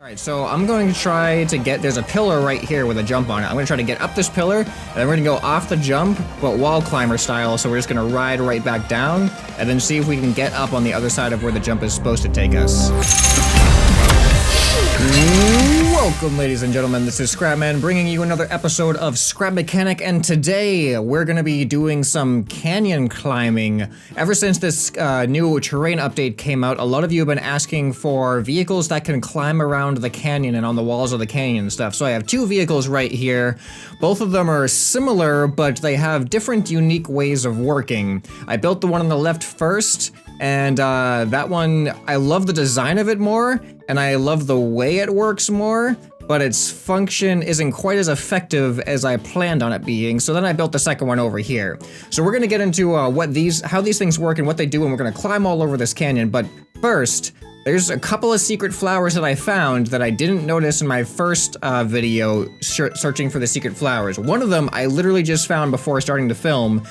Alright, so I'm going to try to get, there's a pillar right here with a jump on it. I'm going to try to get up this pillar, and then we're going to go off the jump, but wall climber style, so we're just going to ride right back down, and then see if we can get up on the other side of where the jump is supposed to take us. Welcome, ladies and gentlemen, this is ScrapMan bringing you another episode of Scrap Mechanic, and today we're going to be doing some canyon climbing. Ever since this new terrain update came out, a lot of you have been asking for vehicles that can climb around the canyon and on the walls of the canyon and stuff. So I have two vehicles right here. Both of them are similar, but they have different unique ways of working. I built the one on the left first, and that one, I love the design of it more, and I love the way it works more, but its function isn't quite as effective as I planned on it being, so then I built the second one over here. So we're gonna get into how these things work and what they do, and we're gonna climb all over this canyon, but first, there's a couple of secret flowers that I found that I didn't notice in my first video searching for the secret flowers. One of them I literally just found before starting to film.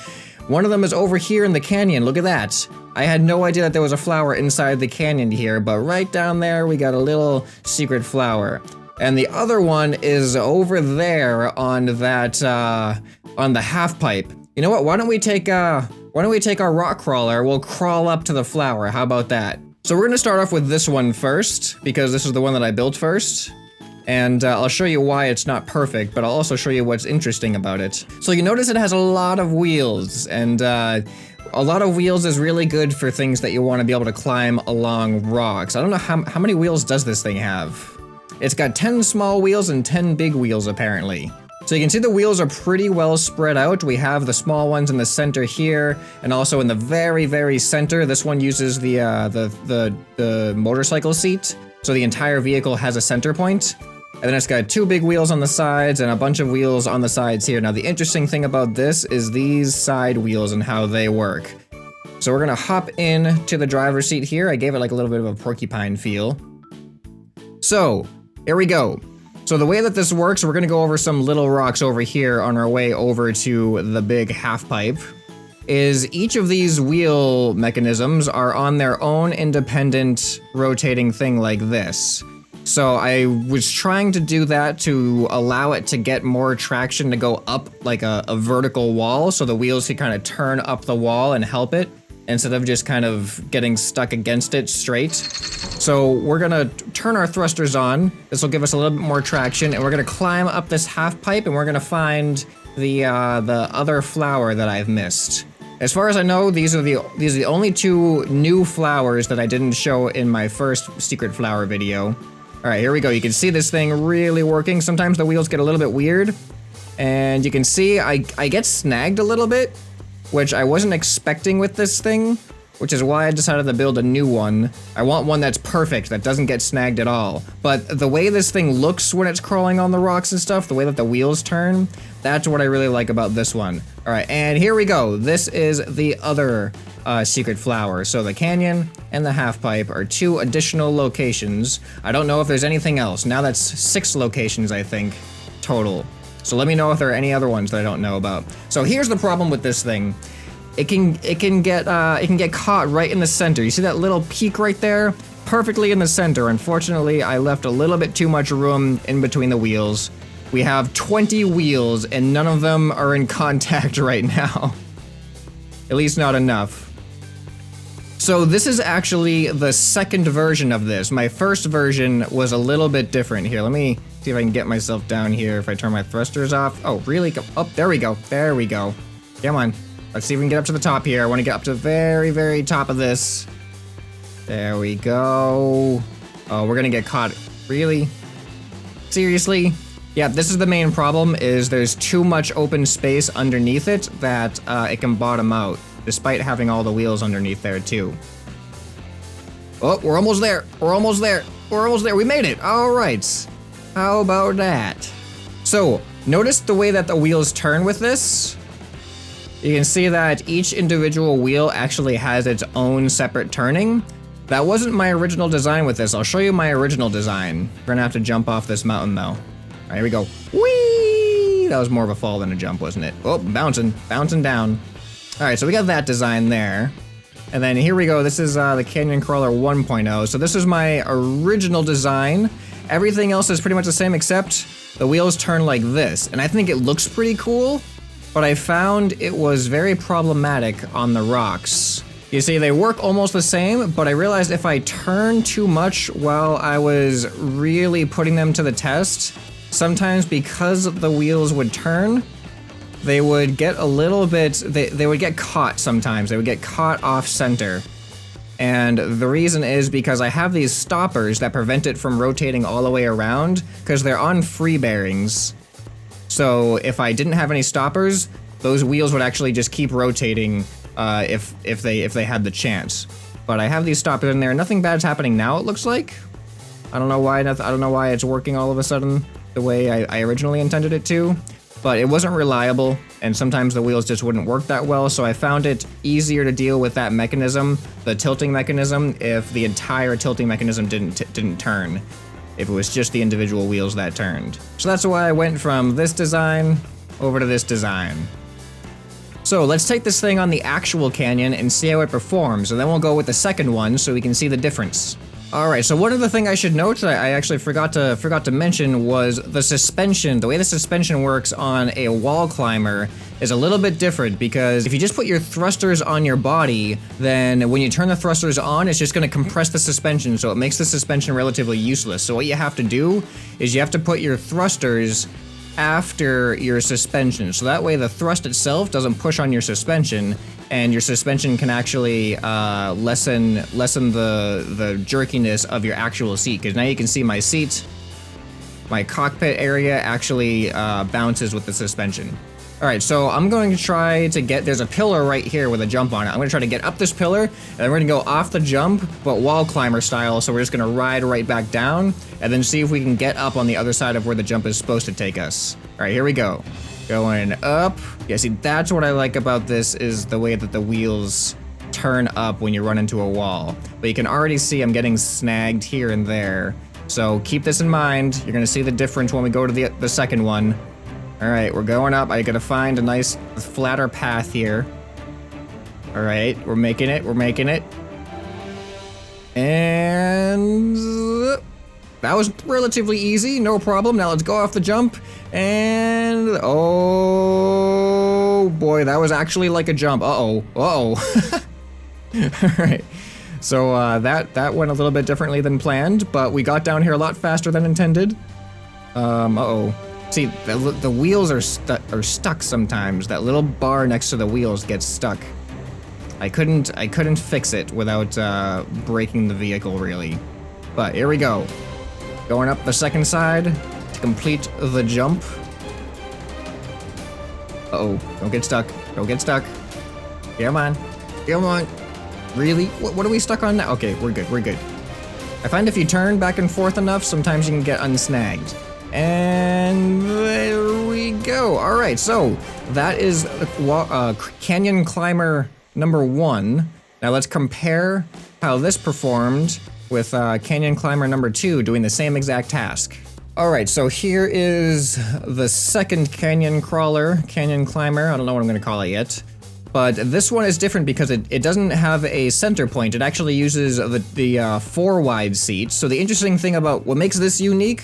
One of them is over here in the canyon, look at that. I had no idea that there was a flower inside the canyon here, but right down there we got a little secret flower. And the other one is over there on that, on the half pipe. You know what, why don't we take our rock crawler, we'll crawl up to the flower, how about that? So we're gonna start off with this one first, because this is the one that I built first. And I'll show you why it's not perfect, but I'll also show you what's interesting about it. So you notice it has a lot of wheels, and a lot of wheels is really good for things that you want to be able to climb along rocks. I don't know how many wheels does this thing have? It's got 10 small wheels and 10 big wheels apparently. So you can see the wheels are pretty well spread out. We have the small ones in the center here, and also in the very, very center. This one uses the motorcycle seat, so the entire vehicle has a center point. And then it's got 2 big wheels on the sides and a bunch of wheels on the sides here. Now the interesting thing about this is these side wheels and how they work. So we're gonna hop in to the driver's seat here. I gave it like a little bit of a porcupine feel. So, here we go. So the way that this works, we're gonna go over some little rocks over here on our way over to the big half pipe. Is each of these wheel mechanisms are on their own independent rotating thing like this. So I was trying to do that to allow it to get more traction to go up like a vertical wall, so the wheels could kind of turn up the wall and help it, instead of just kind of getting stuck against it straight. So we're gonna turn our thrusters on. This will give us a little bit more traction, and we're gonna climb up this half pipe, and we're gonna find the other flower that I've missed. As far as I know, these are the only 2 new flowers that I didn't show in my first secret flower video. All right, here we go. You can see this thing really working. Sometimes the wheels get a little bit weird, and you can see I get snagged a little bit, which I wasn't expecting with this thing, which is why I decided to build a new one. I want one that's perfect, that doesn't get snagged at all. But the way this thing looks when it's crawling on the rocks and stuff, the way that the wheels turn, that's what I really like about this one. All right, and here we go. This is the other secret flower. So the canyon and the half pipe are 2 additional locations. I don't know if there's anything else. Now that's 6 locations, I think, total. So let me know if there are any other ones that I don't know about. So here's the problem with this thing. It can get caught right in the center. You see that little peak right there? Perfectly in the center. Unfortunately, I left a little bit too much room in between the wheels. We have 20 wheels and none of them are in contact right now. At least not enough. So this is actually the second version of this. My first version was a little bit different. Here, let me see if I can get myself down here if I turn my thrusters off. Oh, really? Oh, there we go. There we go. Come on. Let's see if we can get up to the top here. I want to get up to the very, very top of this. There we go. Oh, we're gonna get caught. Really? Seriously? Yeah, this is the main problem, is there's too much open space underneath it that it can bottom out, despite having all the wheels underneath there too. Oh, we're almost there. We're almost there. We're almost there. We made it. All right. How about that? So, notice the way that the wheels turn with this? You can see that each individual wheel actually has its own separate turning. That wasn't my original design with this. I'll show you my original design. We're gonna have to jump off this mountain though. All right, here we go. Whee! That was more of a fall than a jump, wasn't it? Oh, bouncing down. All right, so we got that design there. And then here we go. This is the Canyon Crawler 1.0. So this is my original design. Everything else is pretty much the same except the wheels turn like this. And I think it looks pretty cool, but I found it was very problematic on the rocks. You see, they work almost the same, but I realized if I turn too much while I was really putting them to the test, sometimes because the wheels would turn, they would get a little bit, they would get caught sometimes. They would get caught off center. And the reason is because I have these stoppers that prevent it from rotating all the way around because they're on free bearings. So if I didn't have any stoppers, those wheels would actually just keep rotating if they had the chance. But I have these stoppers in there. Nothing bad's happening now, it looks like. I don't know why. I don't know why it's working all of a sudden the way I originally intended it to. But it wasn't reliable, and sometimes the wheels just wouldn't work that well, so I found it easier to deal with that mechanism, the tilting mechanism, if the entire tilting mechanism didn't turn. If it was just the individual wheels that turned. So that's why I went from this design over to this design. So let's take this thing on the actual canyon and see how it performs, and then we'll go with the second one so we can see the difference. Alright, so one other thing I should note that I actually forgot to mention was the suspension. The way the suspension works on a wall climber is a little bit different because if you just put your thrusters on your body, then when you turn the thrusters on, it's just going to compress the suspension, so it makes the suspension relatively useless. So what you have to do is you have to put your thrusters after your suspension, so that way the thrust itself doesn't push on your suspension, and your suspension can actually lessen the jerkiness of your actual seat. Because now you can see my seat, my cockpit area actually bounces with the suspension. All right, so I'm going to try to get, there's a pillar right here with a jump on it. I'm going to try to get up this pillar, and then we're going to go off the jump, but wall climber style, so we're just going to ride right back down, and then see if we can get up on the other side of where the jump is supposed to take us. All right, here we go. Going up. Yeah, see, that's what I like about this, is the way that the wheels turn up when you run into a wall. But you can already see I'm getting snagged here and there. So keep this in mind. You're going to see the difference when we go to the second one. All right, we're going up. I gotta find a nice flatter path here. All right, we're making it. We're making it. And that was relatively easy, no problem. Now let's go off the jump. And oh boy, that was actually like a jump. Uh-oh. Uh-oh. All right. So that went a little bit differently than planned, but we got down here a lot faster than intended. Uh-oh. See, the wheels are stuck sometimes. That little bar next to the wheels gets stuck. I couldn't fix it without breaking the vehicle, really. But here we go. Going up the second side to complete the jump. Uh-oh, don't get stuck. Don't get stuck. Come on. Come on. Really? What are we stuck on now? Okay, we're good, we're good. I find if you turn back and forth enough, sometimes you can get unsnagged. And there we go. All right, so that is Canyon Climber number 1. Now let's compare how this performed with Canyon Climber number 2 doing the same exact task. All right, so here is the second Canyon Climber. I don't know what I'm gonna call it yet. But this one is different because it doesn't have a center point. It actually uses the 4 wide seats. So the interesting thing about what makes this unique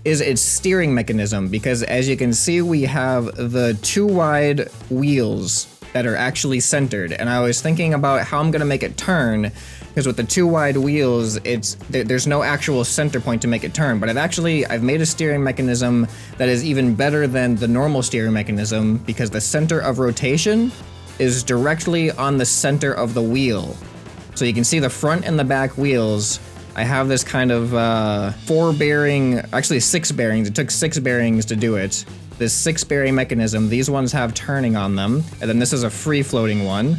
is its steering mechanism, because as you can see, we have the 2 wide wheels that are actually centered. And I was thinking about how I'm gonna make it turn, because with the 2 wide wheels, there's no actual center point to make it turn. But I've made a steering mechanism that is even better than the normal steering mechanism, because the center of rotation is directly on the center of the wheel. So you can see the front and the back wheels. I have this kind of 4 bearing, actually 6 bearings. It took 6 bearings to do it. This 6 bearing mechanism, these ones have turning on them, and then this is a free floating one.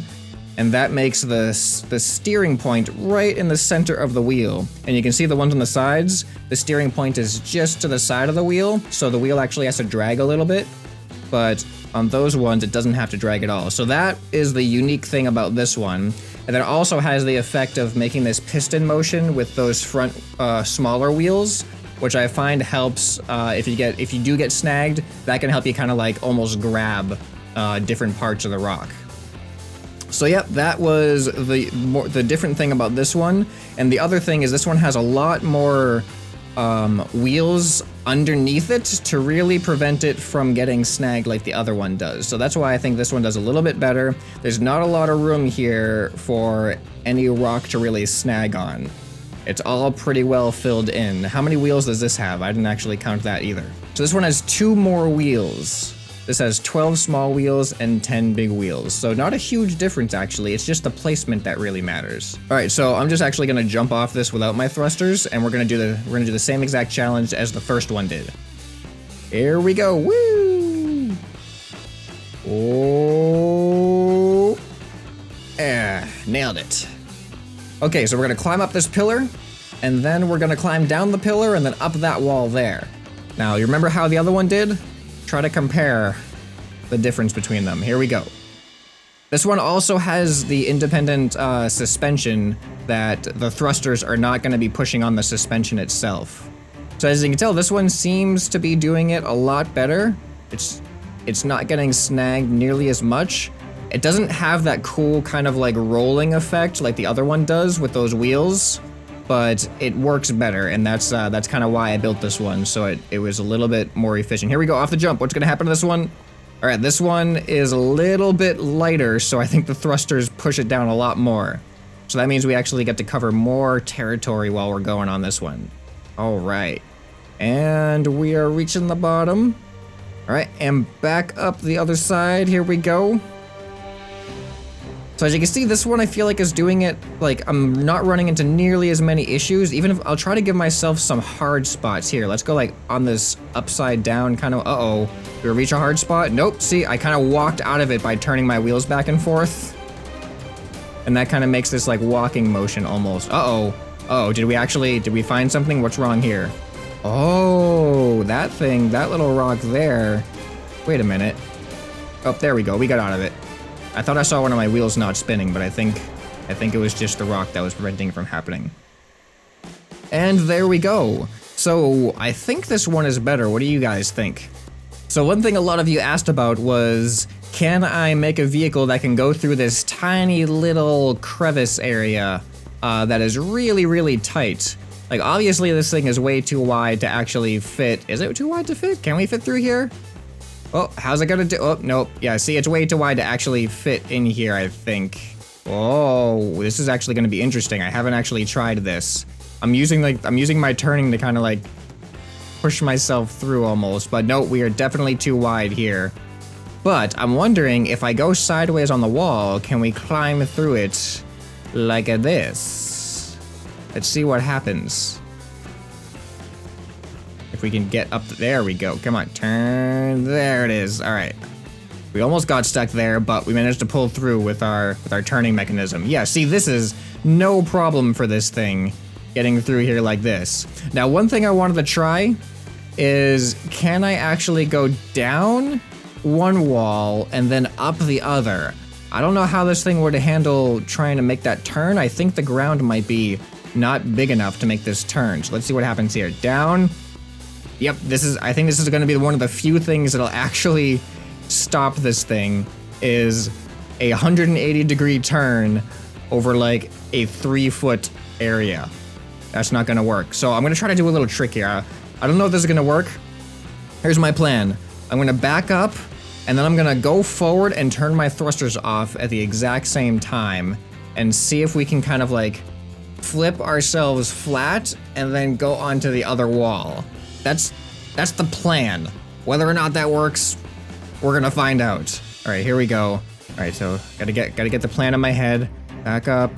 And that makes the steering point right in the center of the wheel. And you can see the ones on the sides, the steering point is just to the side of the wheel, so the wheel actually has to drag a little bit. But on those ones, it doesn't have to drag at all. So that is the unique thing about this one. And then it also has the effect of making this piston motion with those front smaller wheels, which I find helps if you do get snagged, that can help you kind of like almost grab different parts of the rock. So yep, that was the different thing about this one. And the other thing is this one has a lot more wheels underneath it to really prevent it from getting snagged like the other one does. So that's why I think this one does a little bit better. There's not a lot of room here for any rock to really snag on. It's all pretty well filled in. How many wheels does this have? I didn't actually count that either. So this one has 2 more wheels. This has 12 small wheels and 10 big wheels. So not a huge difference actually, it's just the placement that really matters. All right, so I'm just actually gonna jump off this without my thrusters, and we're gonna do the same exact challenge as the first one did. Here we go, woo! Oh, nailed it. Okay, so we're gonna climb up this pillar, and then we're gonna climb down the pillar and then up that wall there. Now, you remember how the other one did? Try to compare the difference between them. Here we go. This one also has the independent suspension that the thrusters are not going to be pushing on the suspension itself. So as you can tell, this one seems to be doing it a lot better. It's not getting snagged nearly as much. It doesn't have that cool kind of like rolling effect like the other one does with those wheels, but it works better, and that's kind of why I built this one, so it was a little bit more efficient. Here we go, off the jump. What's gonna happen to this one? All right, this one is a little bit lighter, so I think the thrusters push it down a lot more. So that means we actually get to cover more territory while we're going on this one. All right, and we are reaching the bottom. All right, and back up the other side, here we go. So as you can see, this one I feel like is doing it, like I'm not running into nearly as many issues, even if I'll try to give myself some hard spots here. Let's go like on this upside down kind of, uh-oh. Do we reach a hard spot? Nope, see, I kind of walked out of it by turning my wheels back and forth. And that kind of makes this like walking motion almost. Uh-oh, uh-oh, did we find something? What's wrong here? Oh, that thing, that little rock there. Wait a minute. Oh, there we go, we got out of it. I thought I saw one of my wheels not spinning, but I think it was just the rock that was preventing it from happening. And there we go. So I think this one is better. What do you guys think? So one thing a lot of you asked about was, can I make a vehicle that can go through this tiny little crevice area that is really, really tight? Like obviously this thing is way too wide to actually fit. Is it too wide to fit? Can we fit through here? Oh, how's it gonna do? Oh, nope. Yeah, see, it's way too wide to actually fit in here, I think. Oh, this is actually gonna be interesting. I haven't actually tried this. I'm using my turning to kind of like push myself through almost, but no, we are definitely too wide here. But I'm wondering if I go sideways on the wall, can we climb through it like this? Let's see what happens. If we can get up, there we go. Come on, turn, there it is. All right. We almost got stuck there, but we managed to pull through with our turning mechanism. Yeah, see, this is no problem for this thing getting through here like this. Now, one thing I wanted to try is, can I actually go down one wall and then up the other? I don't know how this thing would handle trying to make that turn. I think the ground might be not big enough to make this turn. So let's see what happens here. Down. Yep, I think this is gonna be one of the few things that'll actually stop this thing, is a 180-degree turn over like a 3-foot area. That's not gonna work. So I'm gonna try to do a little trick here. I don't know if this is gonna work. Here's my plan. I'm gonna back up, and then I'm gonna go forward and turn my thrusters off at the exact same time, and see if we can kind of like flip ourselves flat and then go onto the other wall. That's the plan. Whether or not that works, we're gonna find out. All right, here we go. All right, so gotta get the plan in my head. Back up,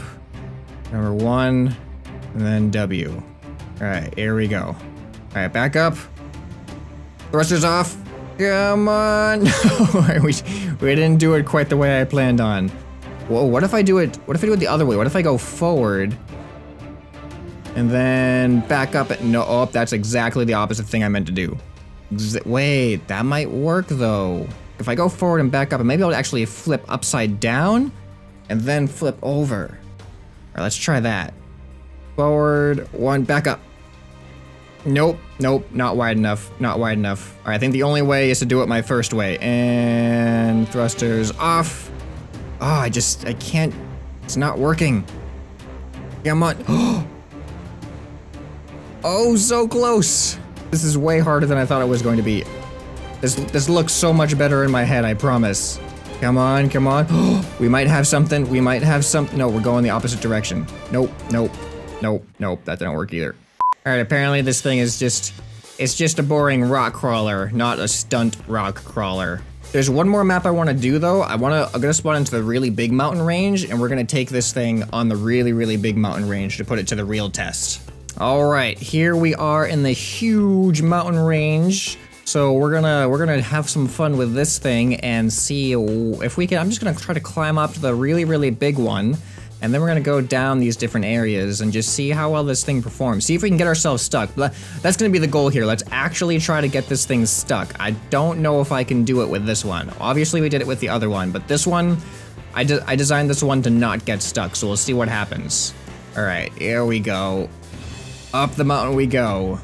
number 1, and then W. All right, here we go. All right, back up. Thrusters off. Come on. we didn't do it quite the way I planned on. Whoa, what if I do it the other way? What if I go forward and then back up? No, oh, that's exactly the opposite thing I meant to do. Wait, that might work though. If I go forward and back up, and maybe I'll actually flip upside down and then flip over. All right, let's try that. Forward, 1, back up. Nope, not wide enough, not wide enough. All right, I think the only way is to do it my first way. And thrusters off. Oh, I can't, it's not working. Come on. Oh, so close. This is way harder than I thought it was going to be. This looks so much better in my head, I promise. Come on, come on. We might have something. We might have some. No, we're going the opposite direction. Nope, nope, nope, nope. That didn't work either. All right, apparently this thing is it's just a boring rock crawler, not a stunt rock crawler. There's one more map I want to do though. I'm gonna spawn into the really big mountain range, and we're gonna take this thing on the really, really big mountain range to put it to the real test. All right, here we are in the huge mountain range. So we're gonna have some fun with this thing and see if we can. I'm just gonna try to climb up to the really, really big one, and then we're gonna go down these different areas and just see how well this thing performs. See if we can get ourselves stuck. That's gonna be the goal here. Let's actually try to get this thing stuck. I don't know if I can do it with this one. Obviously we did it with the other one, but this one, I designed this one to not get stuck, so we'll see what happens. All right, here we go. Up the mountain we go.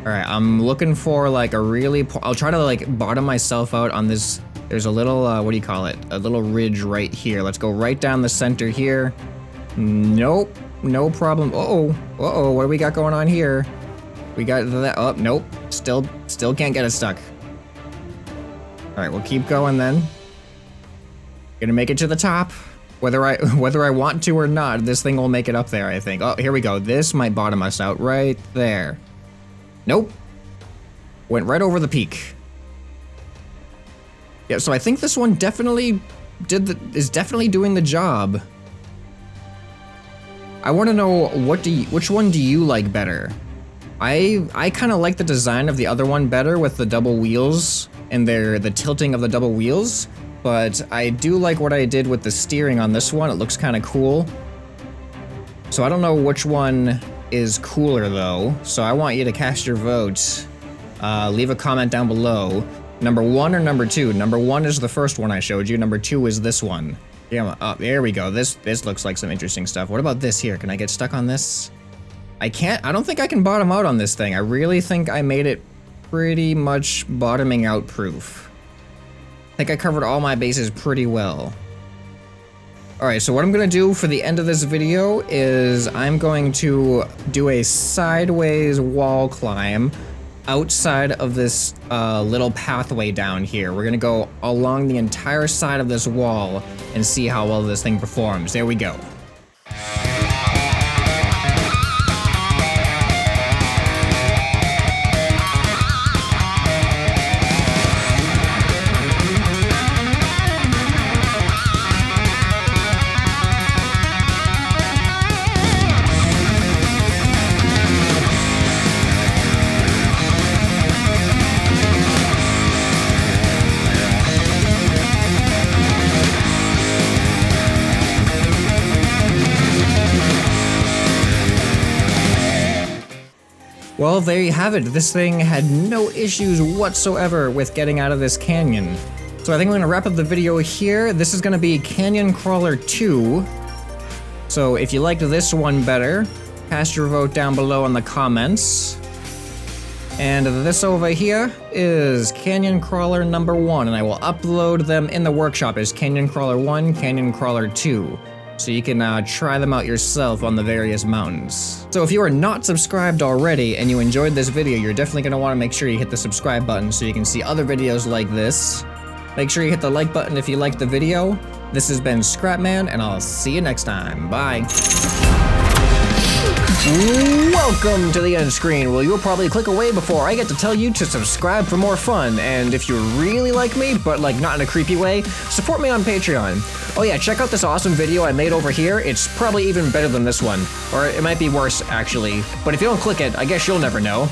All right, I'm looking for like a really, I'll try to like bottom myself out on this. There's a little, what do you call it? A little ridge right here. Let's go right down the center here. Nope, no problem. Uh-oh, what do we got going on here? We got that, oh, nope. Still can't get it stuck. All right, we'll keep going then. Gonna make it to the top. Whether I want to or not, this thing will make it up there, I think. Oh, here we go. This might bottom us out right there. Nope. Went right over the peak. Yeah, so I think this one definitely is definitely doing the job. I want to know which one do you like better? I kind of like the design of the other one better with the double wheels and the tilting of the double wheels, but I do like what I did with the steering on this one. It looks kind of cool. So I don't know which one is cooler though, so I want you to cast your vote. Leave a comment down below. Number 1 or number 2? Number 1 is the first one I showed you. Number 2 is this one. Yeah, there we go. This looks like some interesting stuff. What about this here? Can I get stuck on this? I can't. I don't think I can bottom out on this thing. I really think I made it pretty much bottoming out proof. I think I covered all my bases pretty well. Alright, so what I'm gonna do for the end of this video is I'm going to do a sideways wall climb outside of this little pathway down here. We're gonna go along the entire side of this wall and see how well this thing performs. There we go. Well, there you have it. This thing had no issues whatsoever with getting out of this canyon. So I think we're gonna wrap up the video here. This is gonna be Canyon Crawler 2. So if you liked this one better, cast your vote down below in the comments. And this over here is Canyon Crawler number 1, and I will upload them in the workshop as Canyon Crawler 1, Canyon Crawler 2. So you can try them out yourself on the various mountains. So if you are not subscribed already and you enjoyed this video, you're definitely gonna wanna make sure you hit the subscribe button so you can see other videos like this. Make sure you hit the like button if you liked the video. This has been ScrapMan, and I'll see you next time. Bye. Welcome to the end screen. Well, you'll probably click away before I get to tell you to subscribe for more fun. And if you really like me, but like not in a creepy way, support me on Patreon. Oh yeah, check out this awesome video I made over here. It's probably even better than this one. Or it might be worse, actually. But if you don't click it, I guess you'll never know.